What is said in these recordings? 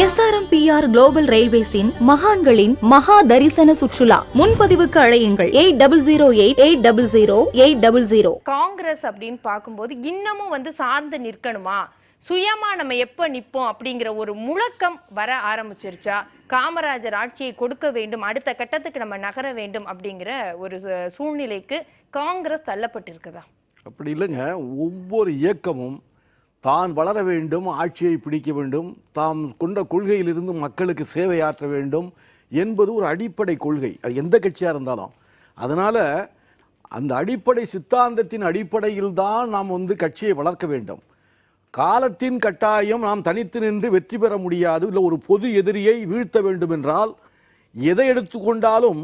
SRMPR global ரயில்வேஸின் மகான்களின் மகா தரிசன சுற்றுலா. முன்பதிவுக்கு அழையுங்கள் 8008800800. காங்கிரஸ் அப்படின்னு பார்க்கும்போது இன்னமும் சார்ந்து நிற்கணுமா, சுயமா நம்ம எப்ப நிற்போம் அப்படிங்கிற ஒரு முழக்கம் வர ஆரம்பிச்சிருச்சா? காமராஜர் ஆட்சியை கொடுக்க வேண்டும், அடுத்த கட்டத்துக்கு நம்ம நகர வேண்டும் அப்படிங்கிற ஒரு சூழ்நிலைக்கு காங்கிரஸ் தள்ளப்பட்டிருக்குதா? அப்படி இல்லைங்க. ஒவ்வொரு இயக்கமும் தான் வளர வேண்டும், ஆட்சியை பிடிக்க வேண்டும், தாம் கொண்ட கொள்கையிலிருந்து மக்களுக்கு சேவையாற்ற வேண்டும் என்பது ஒரு அடிப்படை கொள்கை, அது எந்த கட்சியாக இருந்தாலும். அதனால் அந்த அடிப்படை சித்தாந்தத்தின் அடிப்படையில் தான் நாம் கட்சியை வளர்க்க வேண்டும். காலத்தின் கட்டாயம் நாம் தனித்து நின்று வெற்றி பெற முடியாது. இல்லை ஒரு பொது எதிரியை வீழ்த்த வேண்டும் என்றால் எதை எடுத்துக்கொண்டாலும்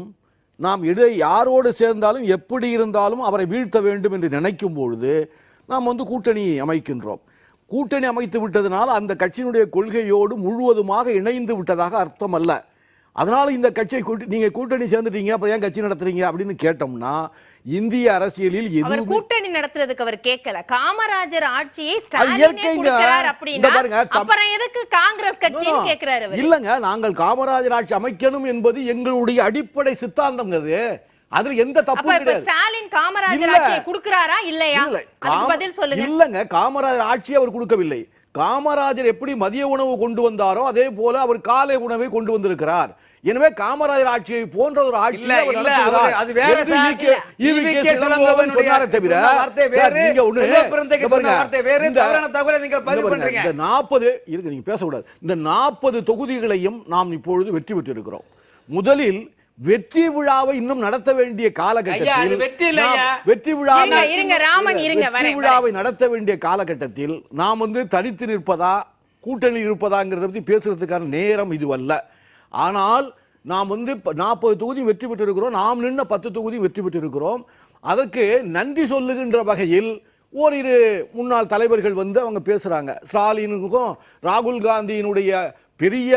நாம் யாரோடு சேர்ந்தாலும் எப்படி இருந்தாலும் அவரை வீழ்த்த வேண்டும் என்று நினைக்கும் பொழுது நாம் கூட்டணி அமைக்கின்றோம். கூட்டணி அமைத்து விட்டதனால் அந்த கட்சியினுடைய கொள்கையோடு முழுவதுமாக இணைந்து விட்டதாக அர்த்தம் அல்ல. அதனால இந்த கட்சியை நீங்கள் கூட்டணி சேர்ந்துட்டீங்க, அப்ப ஏன் கட்சி நடத்துறீங்க அப்படின்னு கேட்டோம்னா, இந்திய அரசியலில் கூட்டணி நடத்துறதுக்கு அவர் கேட்கல. காமராஜர் ஆட்சியை இல்லங்க, நாங்கள் காமராஜர் ஆட்சி அமைக்கணும் என்பது எங்களுடைய அடிப்படை சித்தாந்தம். அதுல எந்த தப்பும் கிடையாது. ஸ்டாலின் காமராஜர் ஆட்சியை கொடுக்கறாரா இல்லையா? அதுக்கு பதில் சொல்லுங்க. இல்லங்க, காமராஜர் ஆட்சியை அவர் கொடுக்கவில்லை. காமராஜர் எப்படி மதிய உணவு கொண்டு வந்தாரோ அதே போல அவர் காலை உணவை கொண்டு வந்திருக்கிறார். எனவே காமராஜர் ஆட்சியை போன்ற ஒரு ஆட்சியை அவர் நடத்துகிறார். அது வேற சார். ஈவிகே சிலங்கோவனுடைய தவிர நீங்க ஒண்ணு வேற தவறான தகவலை நீங்க பதிவு பண்றீங்க. இந்த 40 இருக்கு, நீங்க பேச கூடாது. இந்த 40 தொகுதிகளையும் நாம் இப்பொழுது வெற்றி பெற்று இருக்கிறோம். முதலில் வெற்றி விழாவை இன்னும் நடத்த வேண்டிய காலகட்டத்தில் வெற்றி விழாவை நடத்த வேண்டிய காலகட்டத்தில் நாம் தனித்து நிற்பதா கூட்டணி இருப்பதாங்கிறத பத்தி பேசுறதுக்கான நேரம் இதுவல்ல. ஆனால் நாம் 40 தொகுதி வெற்றி பெற்றிருக்கிறோம், நாம் நின்ன 10 தொகுதி வெற்றி பெற்றிருக்கிறோம். அதற்கு நன்றி சொல்லுகின்ற வகையில் ஓரிரு முன்னாள் தலைவர்கள் அவங்க பேசுறாங்க. ஸ்டாலினுக்கும் ராகுல் காந்தியினுடைய பெரிய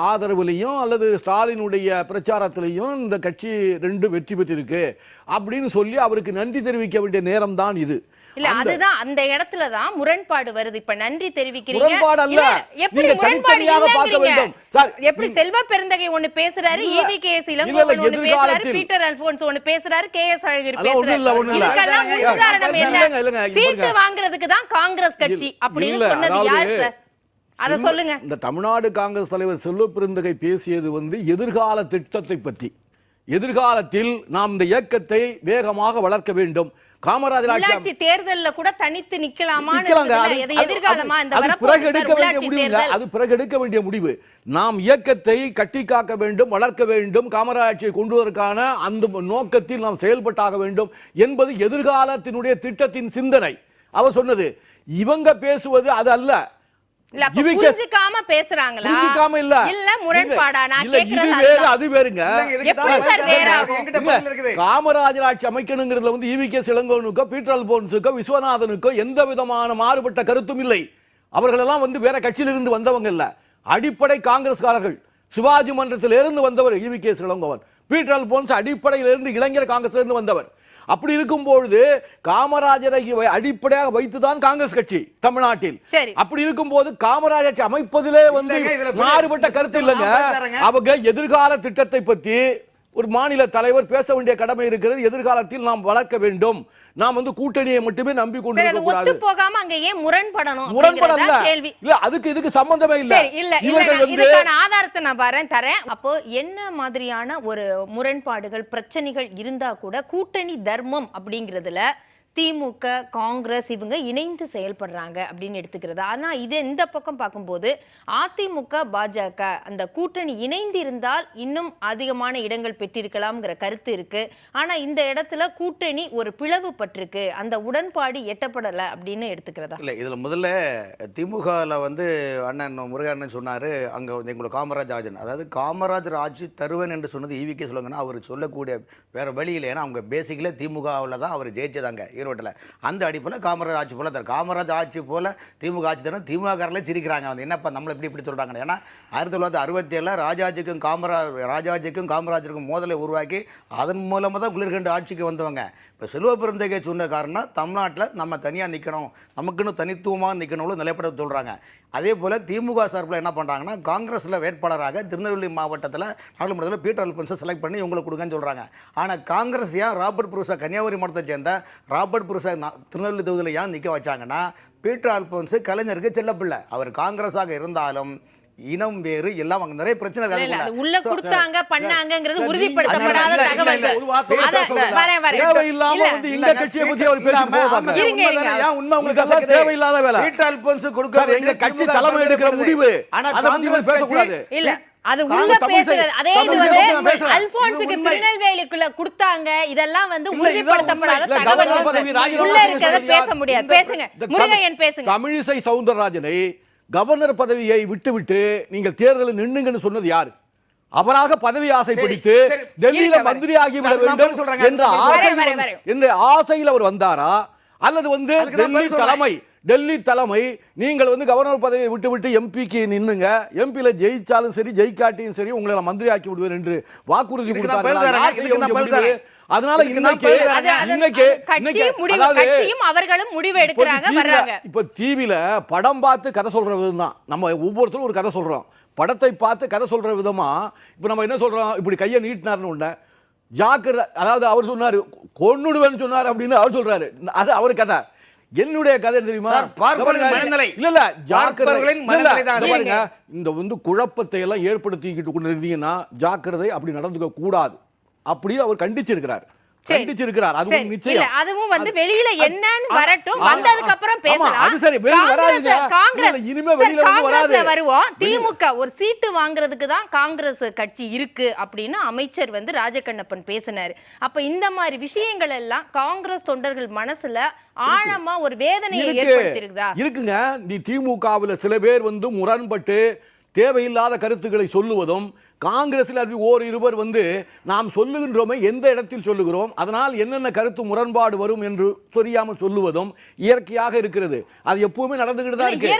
ஆதரவுலையும் அல்லது ஸ்டாலினுடைய பிரச்சாரத்திலையும் இந்த கட்சி 2 வெற்றி பெற்றிருக்கு அப்படின்னு சொல்லி அவருக்கு நன்றி தெரிவிக்க வேண்டிய நேரம் தான் இது. இல்ல, அதுதான் அந்த இடத்துல தான் முரண்பாடு வருது. இப்ப நன்றி தெரிவிக்கிறீங்க, முரண்பாடு அல்ல, எப்படி முரண்பாடியாக பார்க்க வேண்டும் சார்? எப்படி செல்வ பெருந்தகை ஒன்னு பேசுறாரு, ஈவிகே இளங்கோவன் ஒன்னு பேசுறாரு, பீட்டர் அல்போன்ஸ் ஒன்னு பேசுறாரு, கேஎஸ் அழகிரி பேசுறாரு. இதுக்கெல்லாம் உதாரணம் என்ன? சீட்டு வாங்குறதுக்கு தான் காங்கிரஸ் கட்சி அப்படின்னு சொன்னது யார் சார்? அத சொல்லுங்க. இந்த தமிழ்நாடு காங்கிரஸ் தலைவர் செல்வ பெருந்தகை பேசியது எதிர்கால திட்டத்தை பற்றி. எதிர்காலத்தில் நாம் இந்த இயக்கத்தை வேகமாக வளர்க்க வேண்டும். காமராஜர் ஆட்சி தேர்தல்ல கூட தனித்து நிக்கலாமா? அது பிறகு எடுக்க வேண்டிய முடிவு. நாம் இயக்கத்தை கட்டி காக்க வேண்டும், வளர்க்க வேண்டும், காமராஜர் ஆட்சியை கொண்டு வருவதற்கான அந்த நோக்கத்தில் நாம் செயல்பட்டாக வேண்டும் என்பது எதிர்காலத்தினுடைய திட்டத்தின் சிந்தனை. அவர் சொன்னது. இவங்க பேசுவது அது அல்ல. பேசுறாங்களா இல்ல முரண்பாடா? நான் கேக்குறது அது வேறுங்க. காமராஜர் ஆட்சி அமைக்கணுங்கிறதுல ஈவிகே இளங்கோவனுக்கோ பீட்டர் அல்போன்ஸுக்கோ விஸ்வநாதனுக்கோ எந்த விதமான மாறுபட்ட கருத்தும் இல்லை. அவர்கள் எல்லாம் வேற கட்சியிலிருந்து வந்தவங்க இல்ல, அடிப்படை காங்கிரஸ்காரர்கள். சிவாஜி மன்றத்திலிருந்து வந்தவர் ஈவிகே இளங்கோவன். பீட்டர் அல்போன்ஸ் அடிப்படையிலிருந்து இளைஞர் காங்கிரஸிலிருந்து வந்தவர். அப்படி இருக்கும்போது காமராஜரை அடிப்படையாக வைத்துதான் காங்கிரஸ் கட்சி தமிழ்நாட்டில். அப்படி இருக்கும்போது காமராஜர் அமைப்பதிலே மாறுபட்ட கருத்து இல்லைங்க. அவங்க எதிர்கால திட்டத்தை பற்றி ஒரு மாநில தலைவர் பேச வேண்டிய கடமை இருக்கிறது. எதிர்காலத்தில் நாம் வளர்க்க வேண்டும், நாம் கூட்டணியை மட்டுமே நம்பி கொண்டு இருக்கக்கூடாது. போகாம அங்க ஏன் முரண்படணும்? முரண்படல இல்ல, அதுக்கு இதுக்கு சம்பந்தமே இல்ல. இதுக்கான ஆதாரத்தை நான் தரேன். அப்போ என்ன மாதிரியான ஒரு முரண்பாடுகள் பிரச்சனைகள் இருந்தா கூட கூட்டணி தர்மம் அப்படிங்கிறதுல திமுக காங்கிரஸ் இவங்க இணைந்து செயல்படுறாங்க அப்படின்னு எடுத்துக்கிறது. ஆனா இது இந்த பக்கம் பார்க்கும்போது அதிமுக பாஜக அந்த கூட்டணி இணைந்து இருந்தால் இன்னும் அதிகமான இடங்கள் பெற்றிருக்கலாம்ங்கிற கருத்து இருக்கு. ஆனா இந்த இடத்துல கூட்டணி ஒரு பிளவு பட்டிருக்கு, அந்த உடன்பாடு எட்டப்படலை அப்படின்னு எடுத்துக்கிறதா? இல்லை, இதில் முதல்ல திமுகவில் அண்ணன் முருகன் சொன்னார், அங்கே எங்களோட காமராஜர் ஆட்சி, அதாவது காமராஜர் ஆட்சி தருவேன் என்று சொன்னது ஈவிகே சொல்லுங்கன்னா அவர் சொல்லக்கூடிய வேற வழியில். ஏன்னா அவங்க பேசிக்கல திமுகவில் தான் அவர் ஜெயிச்சதாங்க ஈரோட்டில். அந்த அடிப்படையில் காமராஜ் ஆட்சி போல காமராஜ் ஆட்சி போல திமுக ஆட்சி தரும் திமுகக்காரர்களே சிரிக்கிறாங்க. என்னப்பா நம்மளை இப்படி சொல்கிறாங்க? ஏன்னா 1967 ராஜாஜிக்கும் காமராஜருக்கும் மோதலை உருவாக்கி அதன் மூலமாக தான் குளிர்கண்டு ஆட்சிக்கு வந்தவங்க. இப்போ செல்வ பெருந்தகை சொன்ன காரணம் தமிழ்நாட்டில் நம்ம தனியாக நிற்கணும், நமக்குன்னு தனித்துவமாக நிற்கணும்னு நிலைப்பட சொல்கிறாங்க. அதே போல் திமுக சார்பில் என்ன பண்ணுறாங்கன்னா காங்கிரஸில் வேட்பாளராக திருநெல்வேலி மாவட்டத்தில் நாடாளுமன்றத்தில் பீட்டர் அல்பன்ஸை செலக்ட் பண்ணி இவங்களுக்கு கொடுங்கன்னு சொல்கிறாங்க. ஆனால் காங்கிரஸ் ஏன் ராபர்ட் புருஷா கன்னியாகுமரி மாவட்டத்தை சேர்ந்த ராபர்ட் புருஷா திருநெல்வேலி தொகுதியில் ஏன் நிற்க வச்சாங்கன்னா, பீட்டர் அல்பன்ஸ் கலைஞருக்கு செல்லப்பிள்ளை. அவர் காங்கிரஸாக இருந்தாலும் இனம் வேறு எல்லாம் அங்க நிறைய பிரச்சனை உள்ள கொடுத்தாங்க பண்ணாங்கங்கிறது உறுதிப்படுத்தப்படாத தகவல். இந்த கட்சியை பத்தி அவர் பேசிட்டு போவாங்க. உண்மை உங்களுக்கு தேவையில்லாத வேலை. பீட்டர் அல்பன்ஸ் கொடுக்க எங்க கட்சி தலைமை எடுக்கிற முடிவு. ஆனா காங்கிரஸ் பேசக்கூடாது. இல்ல அது உள்ள பேசுறது. அதே இது வந்து அல்போன்ஸுக்கு திருநெல்வேலிக்குள்ள கொடுத்தாங்க. இதெல்லாம் வந்து உறுதிப்படுத்தப்படாத தகவல். உள்ள இருக்கிறத பேச முடியாது. பேசுங்க முருகையன், பேசுங்க. தமிழிசை சவுந்தரராஜனை கவர்னர் பதவியை விட்டுவிட்டு நீங்கள் தேர்தலில் நின்னுங்கன்னு சொன்னது யாரு? அவராக பதவி ஆசை பிடித்து டெல்லியில மந்திரி ஆகிவிட வேண்டும் என்ற ஆசையில் அவர் வந்தாரா, அல்லது வந்து டெல்லி தலைமை நீங்கள் வந்து கவர்னர் பதவியை விட்டு எம்பிக்கு நின்னுங்க, எம்பியில ஜெயிச்சாலும் சரி ஜெயிக்காட்டியும் சரி உங்களை மந்திரி ஆக்கி விடுவேன் என்று வாக்குறுதி கொடுத்தார்கள். அதனால அவர்களும் முடிவு எடுக்கிறாங்க, வர்றாங்க. இப்ப டிவில படம் பார்த்து கதை சொல்ற விதம் தான். நம்ம ஒவ்வொருத்தரும் ஒரு கதை சொல்றோம். படத்தை பார்த்து கதை சொல்ற விதமா இப்ப நம்ம என்ன சொல்றோம், இப்படி கையை நீட்டினார்னு உடனே ஜாக்கிரதை, அதாவது அவர் சொன்னாரு கொன்னுடுவேன்னு சொன்னார் அப்படின்னு அவர் சொல்றாரு. அது அவர் கதை. என்னுடைய கதை தெரியுமா? இல்ல ஜாக்கிரதை. இந்த வந்து குழப்பத்தை எல்லாம் ஏற்படுத்திக்கிட்டு கொண்டு இருந்தீங்கன்னா ஜாக்கிரதை, அப்படி நடந்துக்க கூடாது அப்படியே அவர் கண்டிச்சிருக்கிறார். அதுவும் வந்து வெளியில என்னன்னு வரட்டும், வந்ததுக்கு அப்புறம் பேசலாம். காங்கிரஸ் வருவோம். திமுக ஒரு சீட்டு வாங்குறதுக்கு தான் காங்கிரஸ் கட்சி இருக்கு அப்படின்னு அமைச்சர் வந்து ராஜகண்ணப்பன் பேசினாரு. அப்ப இந்த மாதிரி விஷயங்கள் எல்லாம் காங்கிரஸ் தொண்டர்கள் மனசுல ஆழமா ஒரு வேதனையை ஏற்படுத்தி இருக்குங்க. நீ திமுகவில் சில பேர் வந்து முரண்பட்டு தேவையில்லாத கருத்துக்களை சொல்லுவதும், காங்கிரஸில் இருவர் வந்து நாம் சொல்லுகின்றோமே எந்த இடத்தில் சொல்லுகிறோம், அதனால் என்னென்ன கருத்து முரண்பாடு வரும் என்று தெரியாமல் சொல்லுவதும் இயற்கையாக இருக்கிறது. அது எப்பவுமே நடந்துகிட்டு தான் இருக்கு.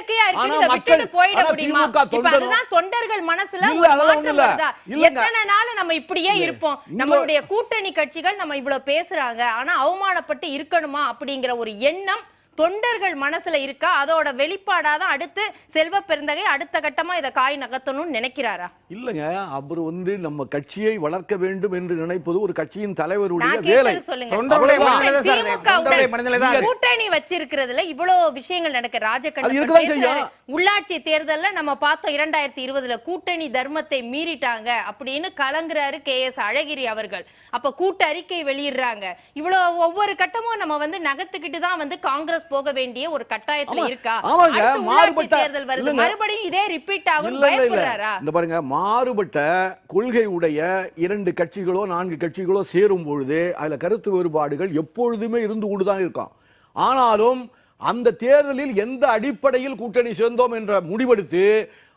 தொண்டர்கள் மனசுல எத்தனை நாள் நம்ம இப்படியே இருப்போம், நம்மளுடைய கூட்டணி கட்சிகள் நம்ம இவ்வளவு பேசுறாங்க ஆனா அவமானப்பட்டு இருக்கணுமா அப்படிங்கிற ஒரு எண்ணம் தொண்டர்கள் மனசுல இருக்கா? அதோட வெளிப்பாடாதான் அடுத்து செல்வ பெருந்தகை அடுத்த கட்டமா இதை காய் நகர்த்தணும்னு நினைக்கிறாரா? இல்லங்க, அவர் வந்து நம்ம கட்சியை வளர்க்க வேண்டும் என்று நினைப்பது ஒரு கட்சியின் தலைவருடைய வேலை. கூட்டணி வச்சிருக்கிறதுல இவ்வளவு விஷயங்கள் நடக்க ராஜகண்ணப்பன் உள்ளாட்சி தேர்தல்ல நம்ம பார்த்தோம் 2020 கூட்டணி தர்மத்தை மீறிட்டாங்க அப்படின்னு கலங்குறாரு KS அழகிரி அவர்கள். அப்ப கூட்ட அறிக்கை வெளியிடுறாங்க. இவ்வளவு ஒவ்வொரு கட்டமும் நம்ம வந்து நகர்த்துக்கிட்டு தான் வந்து காங்கிரஸ் போக வேண்டிய ஒரு கட்டாயத்துல இருக்கா? தேர்தல் வருது, மறுபடியும் இதே ரிப்பீட் ஆகும் பயப்படுறாரா? இந்த பாருங்க, மாறுபட்ட கொள்கை உடைய 2 கட்சிகளோ 4 கட்சிகளோ சேரும் பொழுது அதுல கருத்து வேறுபாடுகள் எப்பொழுதுமே இருந்து கொண்டுதான் இருக்கும். ஆனாலும் அந்த தேர்தலில் எந்த அடிப்படையில் கூட்டணி சேர்ந்தோம் என்ற முடிவெடுத்து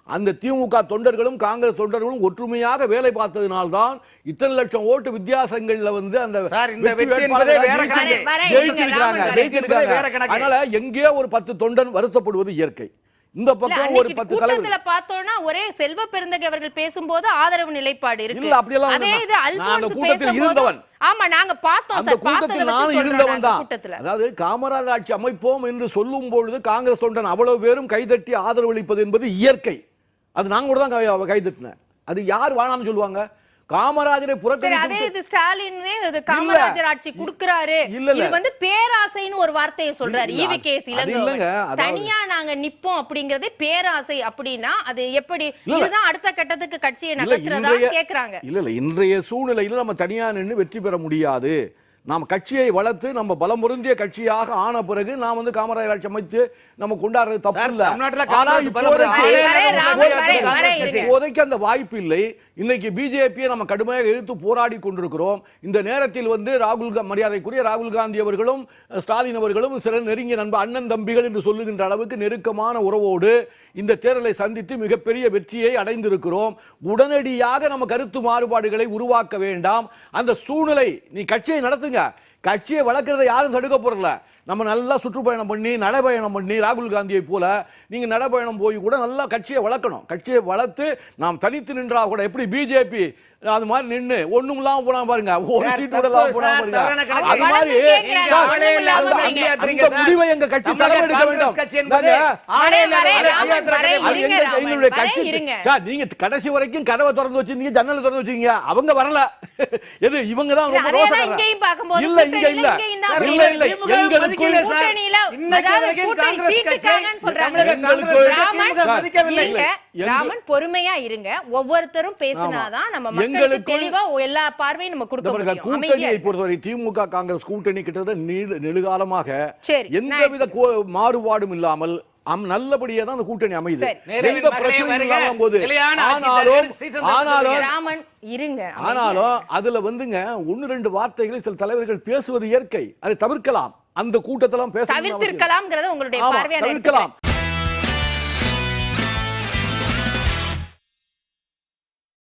அந்த திமுக தொண்டர்களும் காங்கிரஸ் தொண்டர்களும் ஒற்றுமையாக வேலை பார்த்ததினால்தான் இத்தனை லட்சம் ஓட்டு வித்தியாசங்கள்ல வந்து அந்த அதனால எங்கே ஒரு 10 தொண்டன் வருத்தப்படுவது இயற்கை. இந்த பக்கம் ஒரு 10 கூட்டத்துல பார்த்தோம்னா ஒரே செல்வ பெருந்தகை அவர்கள் பேசும்போது ஆதரவு நிலைப்பாடு இருக்கு. இல்ல அப்படி எல்லாம் அதே இது அல்போன்ஸ் கூட்டத்தில் இருந்தவன். ஆமா, நாங்க பார்த்தோம் சார். கூட்டத்தில் நான் இருந்தவன் தான். அதாவது காமராஜர் ஆட்சி அமைப்போம் என்று சொல்லும் பொழுது காங்கிரஸ் தொண்டன் அவ்வளவு பேரும் கைதட்டி ஆதரவு அளிப்பது என்பது இயற்கை. அது நான் கூட தான் கைதட்டினேன். அது யார் வேணாம்னு சொல்லுவாங்க? காமராஜரை புறக்கணித்து ஸ்டாலினே காமராஜர் ஆட்சி கொடுக்கிறாரு. இது வந்து பேராசைன்னு ஒரு வார்த்தையை சொல்றாரு EVKS இளங்கோவன். தனியா நாங்க நிப்போம் அப்படிங்கறதே பேராசை அப்படின்னா அது எப்படி? இதுதான் அடுத்த கட்டத்துக்கு கட்சியை நகர்த்துறதா கேக்குறாங்க. இல்ல இன்றைய சூழ்நிலையில நம்ம தனியா நின்று வெற்றி பெற முடியாது. நாம் கட்சியை வளர்த்து நம்ம பலம் பொருந்திய கட்சியாக ஆன பிறகு நாம் வந்து காமராஜர் ஆட்சி அமைத்து நம்ம கொண்டாடுறது தப்பு இல்ல. இப்போதைக்கு அந்த வாய்ப்பு இல்லை. இன்னைக்கு பிஜேபியை நம்ம கடுமையாக எதிர்த்து போராடி கொண்டிருக்கிறோம். இந்த நேரத்தில் வந்து மரியாதைக்குரிய ராகுல் காந்தி அவர்களும் ஸ்டாலின் அவர்களும் சில நெருங்கிய நண்பர் அண்ணன் தம்பிகள் என்று சொல்லுகின்ற அளவுக்கு நெருக்கமான உறவோடு இந்த தேர்தலை சந்தித்து மிகப்பெரிய வெற்றியை அடைந்திருக்கிறோம். உடனடியாக நம்ம கருத்து மாறுபாடுகளை உருவாக்க வேண்டாம். அந்த சூழ்நிலை நீ கட்சியை நடத்துங்க. கட்சியை வளர்க்கறதை யாரும் தடுக்க போறல. நம்ம நல்லா சுற்றுப்பயணம் பண்ணி நடைபயணம் பண்ணி ராகுல் காந்தியை போல நீங்க நடைபயணம் போய் கூட நல்லா கட்சியை வளர்க்கணும். கட்சியை வளர்த்து நாம் தனித்து நின்றா கூட எப்படி பிஜேபி அது மாதிரி நின்னு ஒண்ணும் இல்லாம போனா பாருங்க, ஒரு சீட் கூட இல்லாம போனா பாருங்க. அது மாதிரி அந்த முடிவை எங்க கட்சி தலைவர் எடுக்க வேண்டும். எங்களுடைய கட்சி சார், நீங்க கடைசி வரைக்கும் கதவை திறந்து வச்சிருந்தீங்க, ஜன்னலை திறந்து வச்சிருக்கீங்க. அவங்க வரல. எது இவங்க தான் ரொம்ப ரோசக்காரங்க. இல்ல இங்க இல்ல இல்ல இல்ல எங்களுக்கு ராமன் பொறுமையா இருங்க. ஒவ்வொருத்தரும் பேசினாதான் நம்ம மக்களுக்கு தெளிவா எல்லா பார்வையும் நம்ம கொடுக்க முடியும். கூட்டணியை பொறுத்தவரை திமுக காங்கிரஸ் கூட்டணி கிட்டத்தட்ட நெடுகாலமாக எந்தவித மாறுபாடும் இல்லாமல் நல்லபடியா தான் அந்த கூட்டணி அமையுது. எந்த பிரச்சனையும் இல்லாம போது ஆனாலும் அதுல வந்துங்க ஒன்னு ரெண்டு வார்த்தைகளை சில தலைவர்கள் பேசுவது இயற்கை. அதை தவிர்க்கலாம். அந்த கூட்டத்தெல்லாம் பேச தவிர்த்திருக்கலாம். தவிர்க்கலாம்.